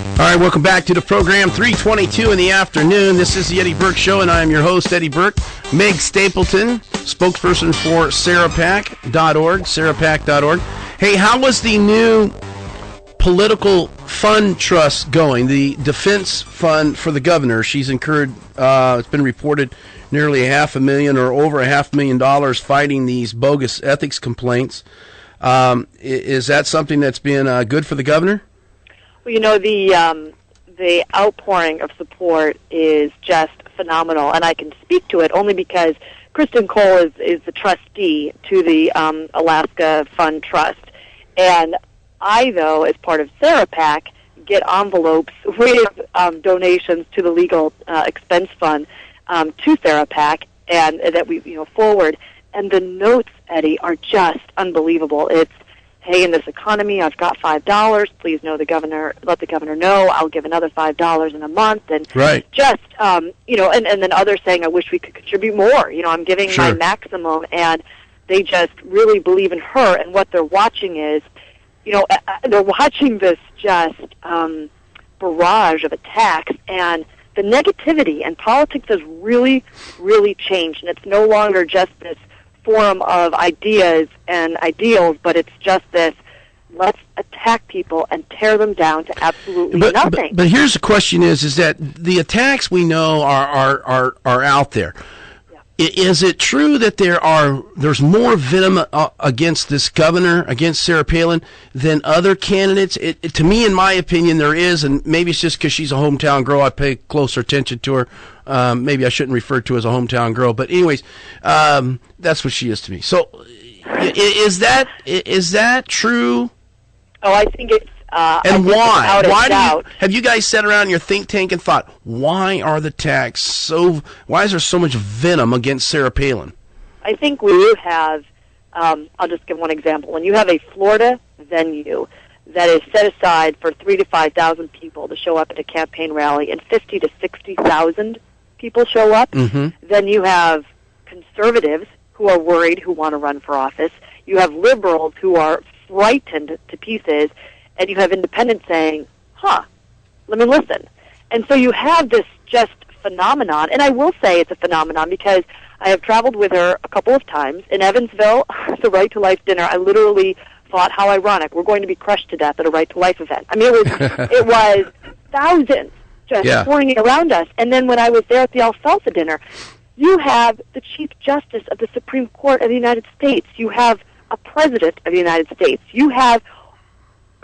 All right, welcome back to the program, 3:22 in the afternoon. This is the Eddie Burke Show, and I am your host, Eddie Burke. Meg Stapleton, spokesperson for sarahpac.org. Hey, how was the new political fund trust going, the defense fund for the governor? She's incurred, it's been reported, nearly $500,000 or over $500,000 fighting these bogus ethics complaints. Is that something that's been good for the governor? Well, you know, the outpouring of support is just phenomenal, and I can speak to it only because Kristen Cole is the trustee to the Alaska Fund Trust, and I, though, as part of SarahPAC, get envelopes with donations to the legal expense fund to SarahPAC, and that we forward. And the notes, Eddie, are just unbelievable. It's, hey, in this economy, I've got $5. Please let the governor know. I'll give another $5 in a month, and right. Just and then others saying, I wish we could contribute more. I'm giving my maximum, and they just really believe in her. And what they're watching is, they're watching this just barrage of attacks, and the negativity and politics has really, really changed, and it's no longer just this forum of ideas and ideals, but it's just this, let's attack people and tear them down to absolutely nothing. But here's the question is that the attacks we know are out there. Yeah. Is it true that there's more venom against this governor, against Sarah Palin, than other candidates? To me, in my opinion, there is, and maybe it's just because she's a hometown girl, I pay closer attention to her. Maybe I shouldn't refer to her as a hometown girl, but anyways, that's what she is to me. So, is that true? Oh, I think it's. And why? Have you guys sat around in your think tank and thought, why are the attacks so? Why is there so much venom against Sarah Palin? I think we have. I'll just give one example. When you have a Florida venue that is set aside for 3,000 to 5,000 people to show up at a campaign rally, and 50,000 to 60,000 people show up, then you have conservatives who are worried, who want to run for office. You have liberals who are frightened to pieces, and you have independents saying, let me listen. And so you have this just phenomenon, and I will say it's a phenomenon because I have traveled with her a couple of times. In Evansville, the Right to Life dinner, I literally thought, how ironic, we're going to be crushed to death at a Right to Life event. I mean, it was thousands just pouring it around us. And then when I was there at the Alfalfa dinner, you have the Chief Justice of the Supreme Court of the United States. You have a President of the United States. You have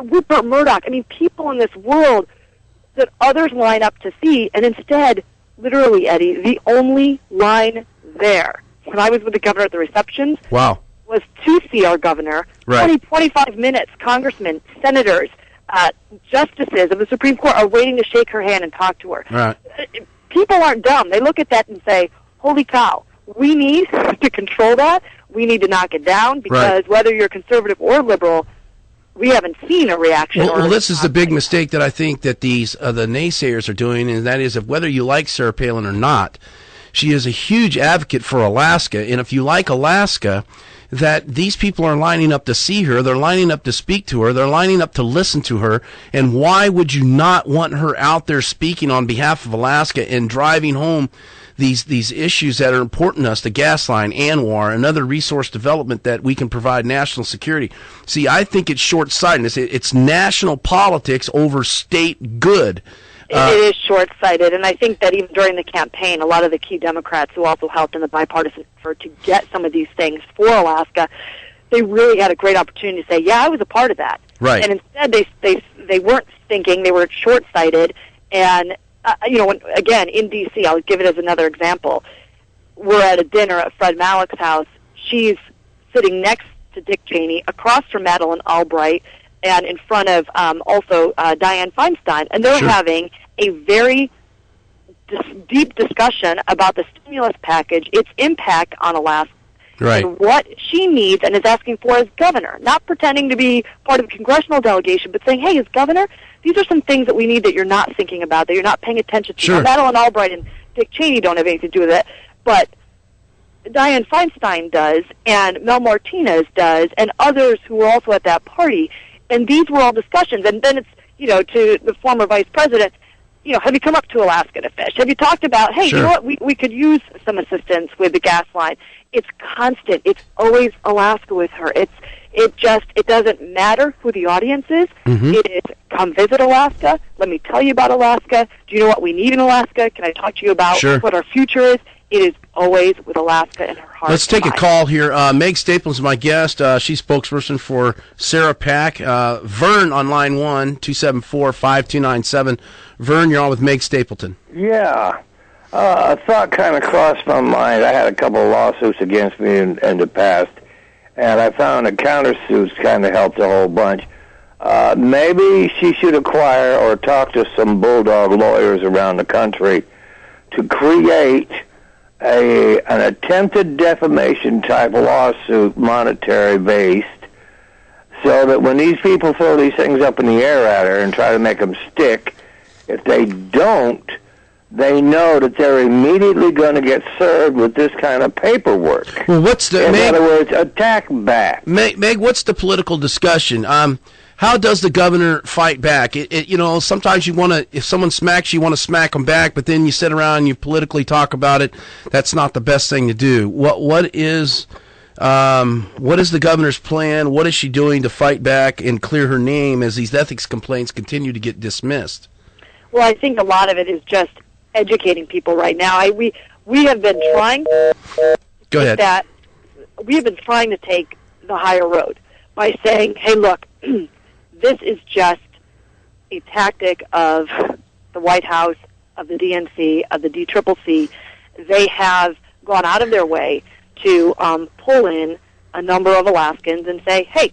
Rupert Murdoch. I mean, people in this world that others line up to see, and instead, literally, Eddie, the only line there, when I was with the governor at the receptions, was to see our governor. 25 minutes, congressmen, senators, justices of the Supreme Court are waiting to shake her hand and talk to her. Right. People aren't dumb. They look at that and say, holy cow, we need to control that. We need to knock it down because whether you're conservative or liberal, we haven't seen a reaction. Well, this is the big mistake that I think that these the naysayers are doing, and that is that whether you like Sarah Palin or not, she is a huge advocate for Alaska, and if you like Alaska, that these people are lining up to see her, they're lining up to speak to her, they're lining up to listen to her, and why would you not want her out there speaking on behalf of Alaska and driving home these issues that are important to us, the gas line, ANWR, and other resource development that we can provide national security. See, I think it's short-sightedness. It's national politics over state good. It is short-sighted, and I think that even during the campaign, a lot of the key Democrats who also helped in the bipartisan effort to get some of these things for Alaska, they really had a great opportunity to say, yeah, I was a part of that. Right. And instead, they weren't thinking, they were short-sighted, and again, in D.C., I'll give it as another example. We're at a dinner at Fred Malek's house. She's sitting next to Dick Cheney, across from Madeleine Albright, and in front of also Dianne Feinstein. And they're having a very deep discussion about the stimulus package, its impact on Alaska, and what she needs and is asking for as governor. Not pretending to be part of a congressional delegation, but saying, hey, as governor, these are some things that we need that you're not thinking about, that you're not paying attention to. Now, Madeleine Albright and Dick Cheney don't have anything to do with it, but Dianne Feinstein does, and Mel Martinez does, and others who were also at that party. And these were all discussions. And then it's, to the former vice president, have you come up to Alaska to fish? Have you talked about, hey, Sure. you know what, we could use some assistance with the gas line? It's constant. It's always Alaska with her. It doesn't matter who the audience is. Mm-hmm. It is, come visit Alaska. Let me tell you about Alaska. Do you know what we need in Alaska? Can I talk to you about Sure. what our future is? It is always with Alaska in her heart. Let's take a and mind. call here. Meg Stapleton is my guest. She's spokesperson for Sarah Pack. Vern on line 1-274-5297. Vern, you're on with Meg Stapleton. Yeah. A thought kind of crossed my mind. I had a couple of lawsuits against me in the past, and I found a countersuits kind of helped a whole bunch. Maybe she should acquire or talk to some bulldog lawyers around the country to create an attempted defamation type lawsuit, monetary based, so that when these people throw these things up in the air at her and try to make them stick, if they don't, they know that they're immediately going to get served with this kind of paperwork. Well, what's the In other words, attack back. Meg, what's the political discussion? How does the governor fight back? Sometimes you want to, if someone smacks you, want to smack them back, but then you sit around and you politically talk about it. That's not the best thing to do. What is the governor's plan? What is she doing to fight back and clear her name as these ethics complaints continue to get dismissed? Well, I think a lot of it is just educating people right now. We have been trying. Go ahead. We have been trying to take the higher road by saying, hey, look, this is just a tactic of the White House, of the DNC, of the DCCC. They have gone out of their way to pull in a number of Alaskans and say, hey,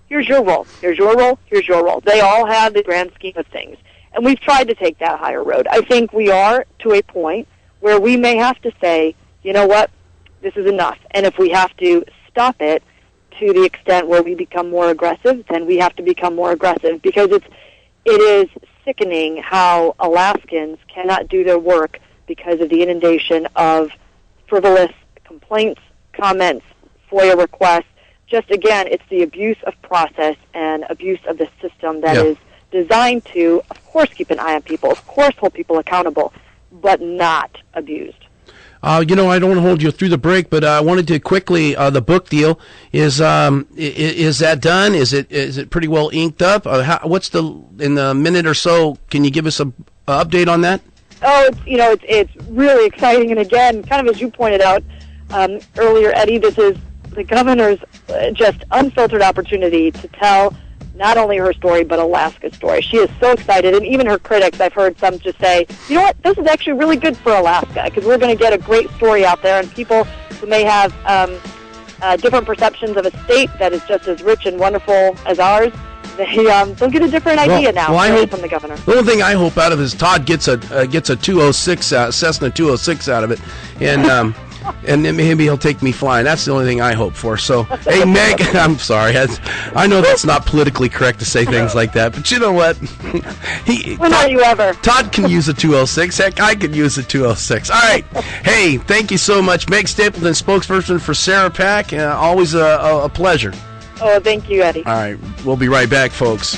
here's your role, here's your role, here's your role. They all have the grand scheme of things. And we've tried to take that higher road. I think we are to a point where we may have to say, you know what, this is enough. And if we have to stop it to the extent where we become more aggressive, then we have to become more aggressive, because it is sickening how Alaskans cannot do their work because of the inundation of frivolous complaints, comments, FOIA requests. Just, again, it's the abuse of process and abuse of the system that is designed to, of course, keep an eye on people, of course, hold people accountable, but not abused. I don't want to hold you through the break, but I wanted to quickly, the book deal, is that done? Is it pretty well inked up? In the minute or so, can you give us an update on that? Oh, it's really exciting, and again, kind of as you pointed out earlier, Eddie, this is the governor's just unfiltered opportunity to tell not only her story, but Alaska's story. She is so excited, and even her critics, I've heard some just say, you know what, this is actually really good for Alaska, because we're going to get a great story out there, and people who may have different perceptions of a state that is just as rich and wonderful as ours, they'll get a different idea from the governor. The only thing I hope out of it is Todd gets a 206 Cessna 206 out of it, and then maybe he'll take me flying. That's the only thing I hope for. So, hey, Meg, I'm sorry. I know that's not politically correct to say things like that, but you know what? When are you ever? Todd can use a 206. Heck, I could use a 206. All right. Hey, thank you so much. Meg Stapleton, spokesperson for Sarah Pack. Always a pleasure. Oh, thank you, Eddie. All right. We'll be right back, folks.